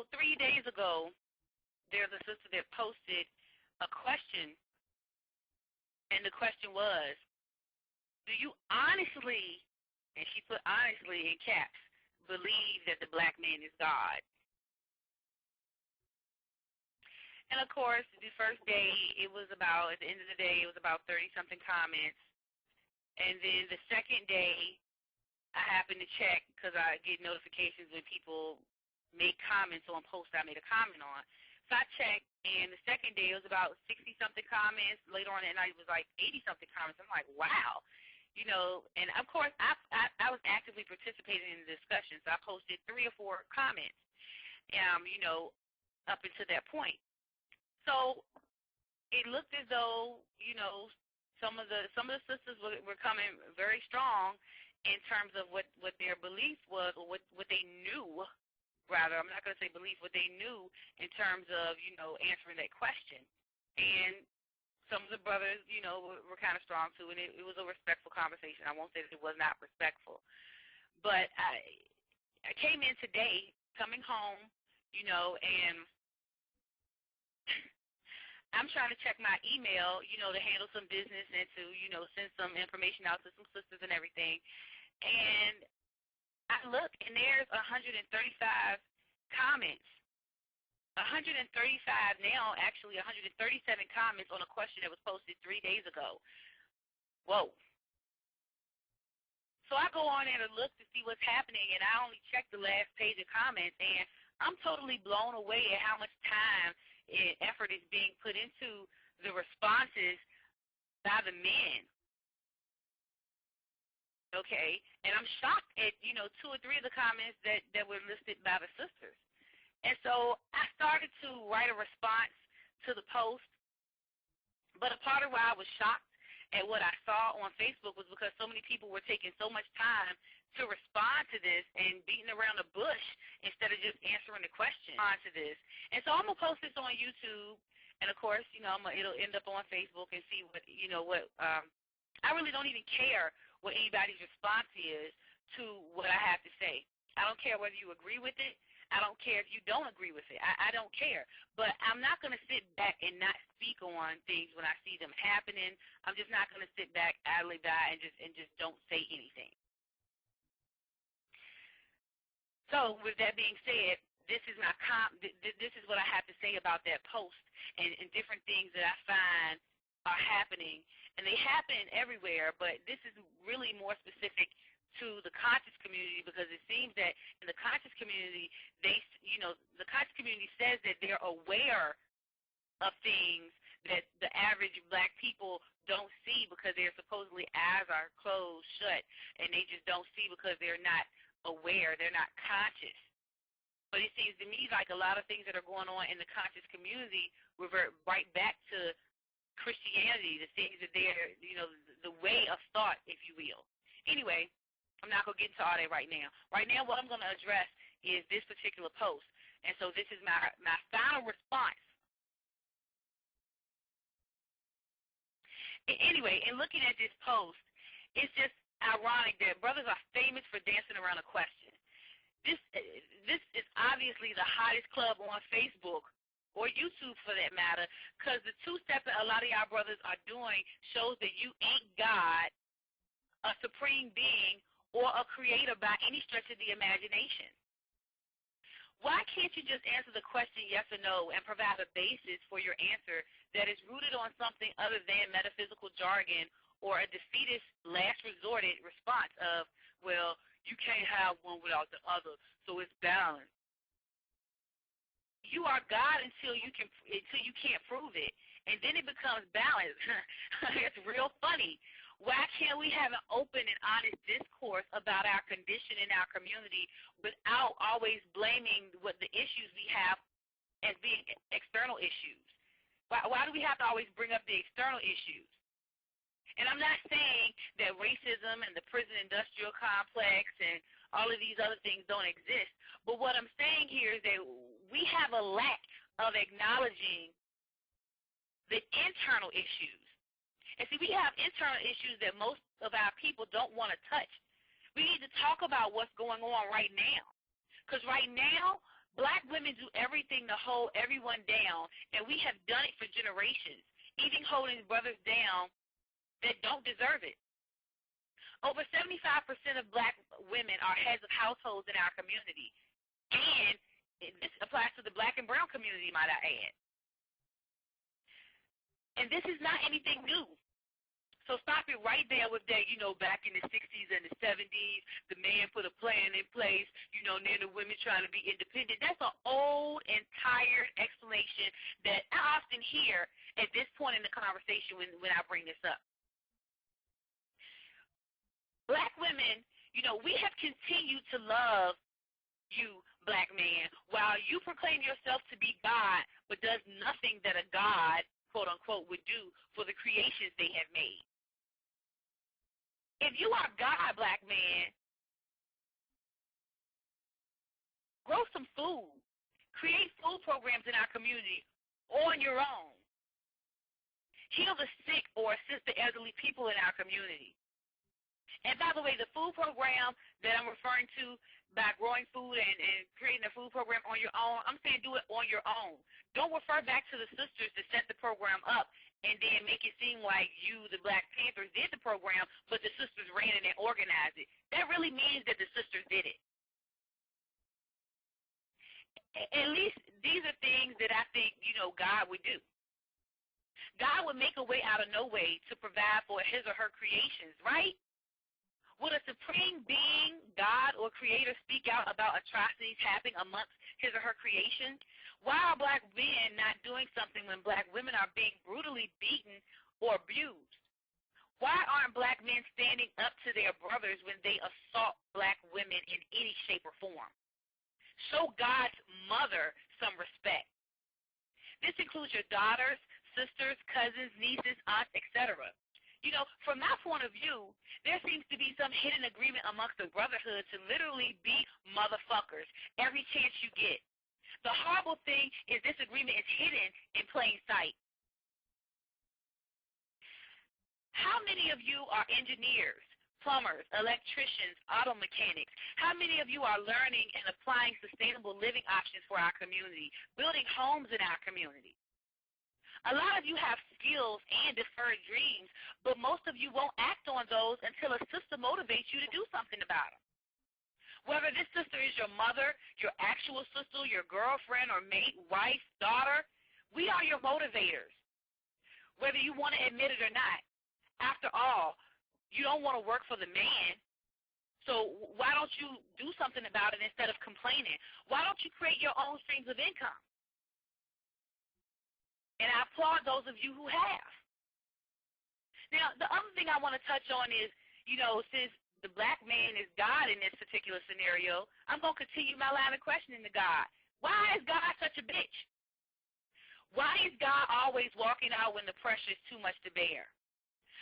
So 3 days ago, there's a sister that posted a question, and the question was, do you honestly, and she put honestly in caps, believe that the black man is God? And, of course, the first day, it was about, at the end of the day, it was about 30-something comments. And then the second day, I happened to check because I get notifications when people make comments on posts I made a comment on. So I checked, and the second day, it was about 60-something comments. Later on that night, it was like 80-something comments. I'm like, wow. You know, and, of course, I was actively participating in the discussion. So I posted 3 or 4 comments, you know, up until that point. So it looked as though, you know, some of the sisters were coming very strong in terms of what their belief was, or what they knew, rather. I'm not going to say belief, what they knew in terms of, you know, answering that question. And some of the brothers, you know, were kind of strong too, and it was a respectful conversation. I won't say that it was not respectful. But I came in today, coming home, you know, and I'm trying to check my email, you know, to handle some business and to, you know, send some information out to some sisters and everything. And I look, and there's 135 comments. 135 now, actually 137 comments on a question that was posted 3 days ago. Whoa. So I go on there to look to see what's happening, and I only check the last page of comments, and I'm totally blown away at how much time and effort is being put into the responses by the men. Okay, and I'm shocked at, you know, 2 or 3 of the comments that were listed by the sisters. And so I started to write a response to the post, but a part of why I was shocked at what I saw on Facebook was because so many people were taking so much time to respond to this and beating around the bush instead of just answering the question to this. And so I'm going to post this on YouTube, and, of course, you know, it'll end up on Facebook and see what, you know, what I really don't even care what anybody's response is to what I have to say. I don't care whether you agree with it. I don't care if you don't agree with it. I don't care. But I'm not going to sit back and not speak on things when I see them happening. I'm just not going to sit back idly by and just don't say anything. So with that being said, this is this is what I have to say about that post and different things that I find are happening. And they happen everywhere, but this is really more specific to the conscious community, because it seems that in the conscious community, the conscious community says that they're aware of things that the average black people don't see because their supposedly eyes are closed shut, and they just don't see because they're not aware, they're not conscious. But it seems to me like a lot of things that are going on in the conscious community revert right back to Christianity, the things that they're, you know, the way of thought, if you will. Anyway, I'm not going to get into all that right now. Right now, what I'm going to address is this particular post. And so this is my final response. Anyway, in looking at this post, it's just ironic that brothers are famous for dancing around a question. This is obviously the hottest club on Facebook, or YouTube for that matter, because the 2-step that a lot of y'all brothers are doing shows that you ain't God, a supreme being, or a creator by any stretch of the imagination. Why can't you just answer the question yes or no and provide a basis for your answer that is rooted on something other than metaphysical jargon or a defeatist last resorted response of, well, you can't have one without the other, so it's balanced. You are God until you can't prove it, and then it becomes balanced. It's real funny. Why can't we have an open and honest discourse about our condition in our community without always blaming what the issues we have as being external issues? Why do we have to always bring up the external issues? And I'm not saying that racism and the prison industrial complex and all of these other things don't exist, but what I'm saying here is that we have a lack of acknowledging the internal issues. And see, we have internal issues that most of our people don't want to touch. We need to talk about what's going on right now. Because right now, Black women do everything to hold everyone down, and we have done it for generations, even holding brothers down that don't deserve it. Over 75% of black women are heads of households in our community, and this applies to the black and brown community, might I add. And this is not anything new. So stop it right there with that, back in the 60s and the 70s, the man put a plan in place, and then the women trying to be independent. That's an old and tired explanation that I often hear at this point in the conversation when I bring this up. Black women, we have continued to love you, black man, while you proclaim yourself to be God, but does nothing that a God, quote unquote, would do for the creations they have made. If you are God, black man, grow some food. Create food programs in our community on your own. Heal the sick or assist the elderly people in our community. And by the way, the food program that I'm referring to by growing food and creating a food program on your own, I'm saying do it on your own. Don't refer back to the sisters to set the program up and then make it seem like you, the Black Panthers, did the program, but the sisters ran it and organized it. That really means that the sisters did it. At least these are things that I think, God would do. God would make a way out of no way to provide for his or her creations, right? Would a supreme being, God or creator, speak out about atrocities happening amongst his or her creation? Why are black men not doing something when black women are being brutally beaten or abused? Why aren't black men standing up to their brothers when they assault black women in any shape or form? Show God's mother some respect. This includes your daughters, sisters, cousins, nieces, aunts, etc. From my point of view, there seems to be some hidden agreement amongst the brotherhood to literally be motherfuckers every chance you get. The horrible thing is this agreement is hidden in plain sight. How many of you are engineers, plumbers, electricians, auto mechanics? How many of you are learning and applying sustainable living options for our community, building homes in our community? A lot of you have skills and deferred dreams, but most of you won't act on those until a sister motivates you to do something about them. Whether this sister is your mother, your actual sister, your girlfriend or mate, wife, daughter, we are your motivators, whether you want to admit it or not. After all, you don't want to work for the man, so why don't you do something about it instead of complaining? Why don't you create your own streams of income? And I applaud those of you who have. Now, the other thing I want to touch on is, since the black man is God in this particular scenario, I'm going to continue my line of questioning to God. Why is God such a bitch? Why is God always walking out when the pressure is too much to bear?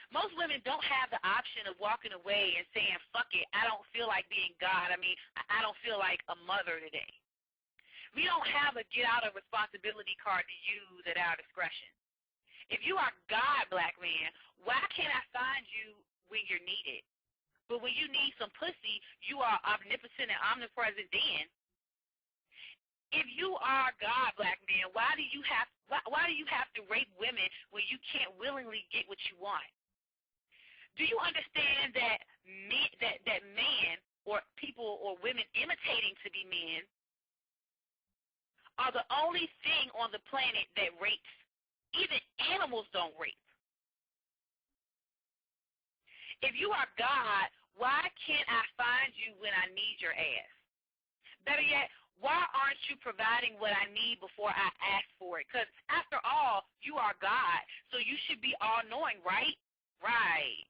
Most women don't have the option of walking away and saying, fuck it, I don't feel like being God. I don't feel like a mother today. We don't have a get-out-of-responsibility card to use at our discretion. If you are God, black man, why can't I find you when you're needed? But when you need some pussy, you are omnipotent and omnipresent then. If you are God, black man, why do you have to rape women when you can't willingly get what you want? Do you understand that man or people or women imitating to be men are the only thing on the planet that rapes? Even animals don't rape. If you are God, why can't I find you when I need your ass? Better yet, why aren't you providing what I need before I ask for it? Because after all, you are God, so you should be all-knowing, right? Right.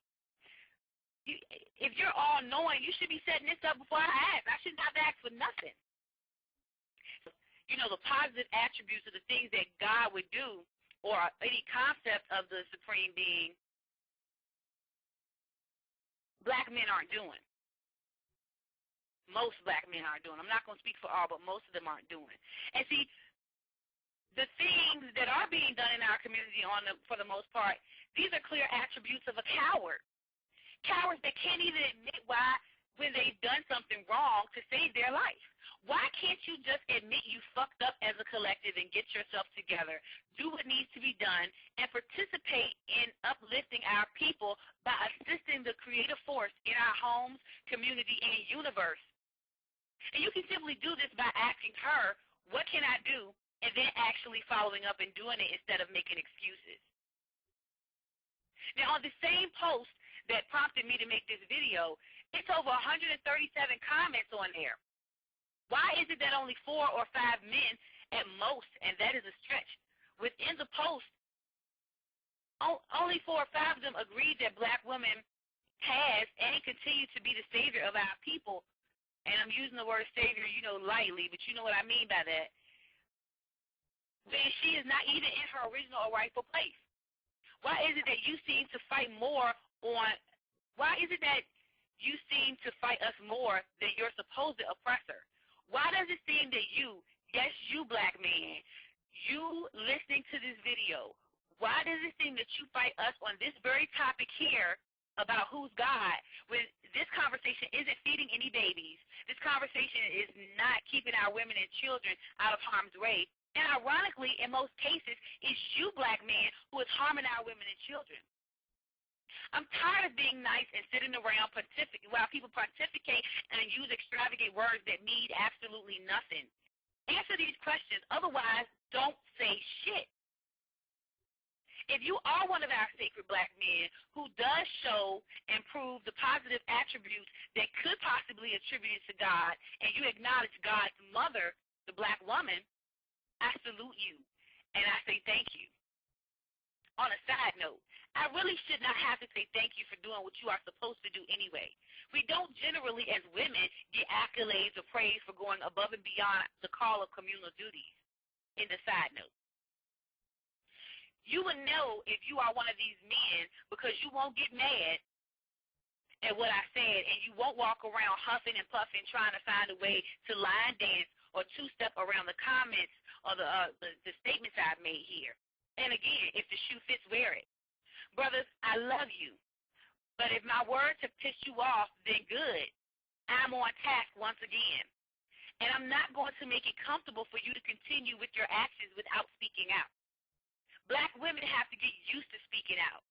If you're all-knowing, you should be setting this up before I ask. I shouldn't have to ask for nothing. The positive attributes of the things that God would do or any concept of the supreme being, black men aren't doing. Most black men aren't doing. I'm not going to speak for all, but most of them aren't doing. And see, the things that are being done in our community for the most part, these are clear attributes of a coward. Cowards that can't even admit when they've done something wrong to save their life. Why can't you just admit you fucked up as a collective and get yourself together, do what needs to be done, and participate in uplifting our people by assisting the creative force in our homes, community, and universe? And you can simply do this by asking her, what can I do, and then actually following up and doing it instead of making excuses. Now, on the same post that prompted me to make this video, it's over 137 comments on there. Why is it that only 4 or 5 men at most, and that is a stretch, within the post, only 4 or 5 of them agreed that black women has and continue to be the savior of our people? And I'm using the word savior, lightly, but you know what I mean by that. Then she is not even in her original or rightful place. Why is it that you seem to fight us more than your supposed oppressor? Why does it seem that you, yes, you black man, you listening to this video, why does it seem that you fight us on this very topic here about who's God when this conversation isn't feeding any babies? This conversation is not keeping our women and children out of harm's way. And ironically, in most cases, it's you, black man, who is harming our women and children. I'm tired of being nice and sitting around while people pontificate and use extravagant words that mean absolutely nothing. Answer these questions. Otherwise, don't say shit. If you are one of our sacred black men who does show and prove the positive attributes that could possibly attribute to God, and you acknowledge God's mother, the black woman, I salute you, and I say thank you. On a side note, I really should not have to say thank you for doing what you are supposed to do anyway. We don't generally, as women, get accolades or praise for going above and beyond the call of communal duties. In the side note, you will know if you are one of these men because you won't get mad at what I said, and you won't walk around huffing and puffing trying to find a way to line dance or two-step around the comments or the statements I've made here. And again, if the shoe fits, wear it. Brothers, I love you. But if my words have pissed you off, then good. I'm on task once again. And I'm not going to make it comfortable for you to continue with your actions without speaking out. Black women have to get used to speaking out.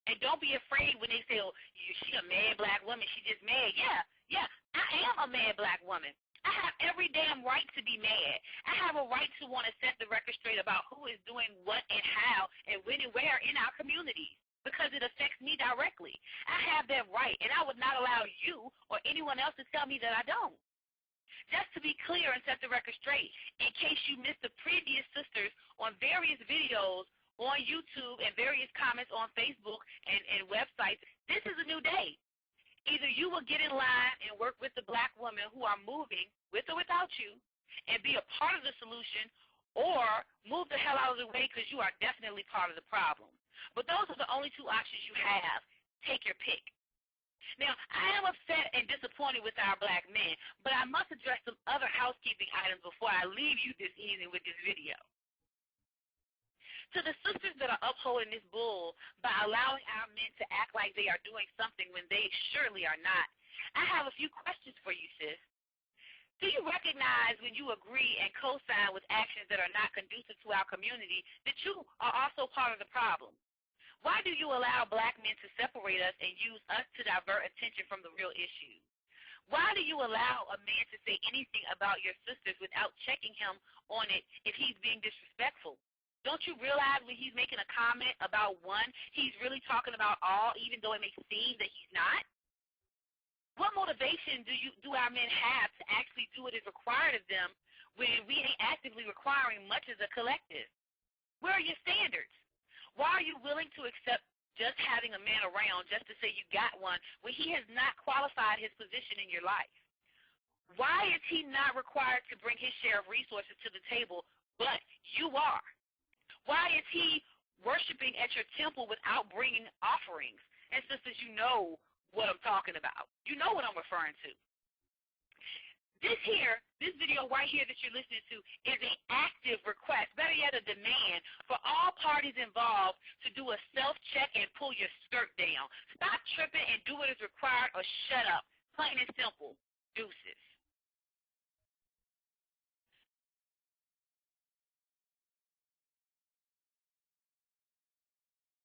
And don't be afraid when they say, oh, she a mad black woman, she just mad. Yeah, I am a mad black woman. I have every damn right to be mad. I have a right to want to set the record straight about who is doing what and how and when and where in our communities because it affects me directly. I have that right, and I would not allow you or anyone else to tell me that I don't. Just to be clear and set the record straight, in case you missed the previous sisters on various videos on YouTube and various comments on Facebook and websites, this is a new day. Either you will get in line and work with the black women who are moving, with or without you, and be a part of the solution, or move the hell out of the way because you are definitely part of the problem. But those are the only 2 options you have. Take your pick. Now, I am upset and disappointed with our black men, but I must address some other housekeeping items before I leave you this evening with this video. To the sisters that are upholding this bull by allowing our men to act like they are doing something when they surely are not, I have a few questions for you, sis. Do you recognize when you agree and co-sign with actions that are not conducive to our community that you are also part of the problem? Why do you allow black men to separate us and use us to divert attention from the real issue? Why do you allow a man to say anything about your sisters without checking him on it if he's being disrespectful? Don't you realize when he's making a comment about one, he's really talking about all, even though it may seem that he's not? What motivation do our men have to actually do what is required of them when we ain't actively requiring much as a collective? Where are your standards? Why are you willing to accept just having a man around just to say you got one when he has not qualified his position in your life? Why is he not required to bring his share of resources to the table, but you are? Why is he worshiping at your temple without bringing offerings? And sisters, you know what I'm talking about. You know what I'm referring to. This video right here that you're listening to is an active request, better yet a demand for all parties involved to do a self-check and pull your skirt down. Stop tripping and do what is required or shut up. Plain and simple. Deuces.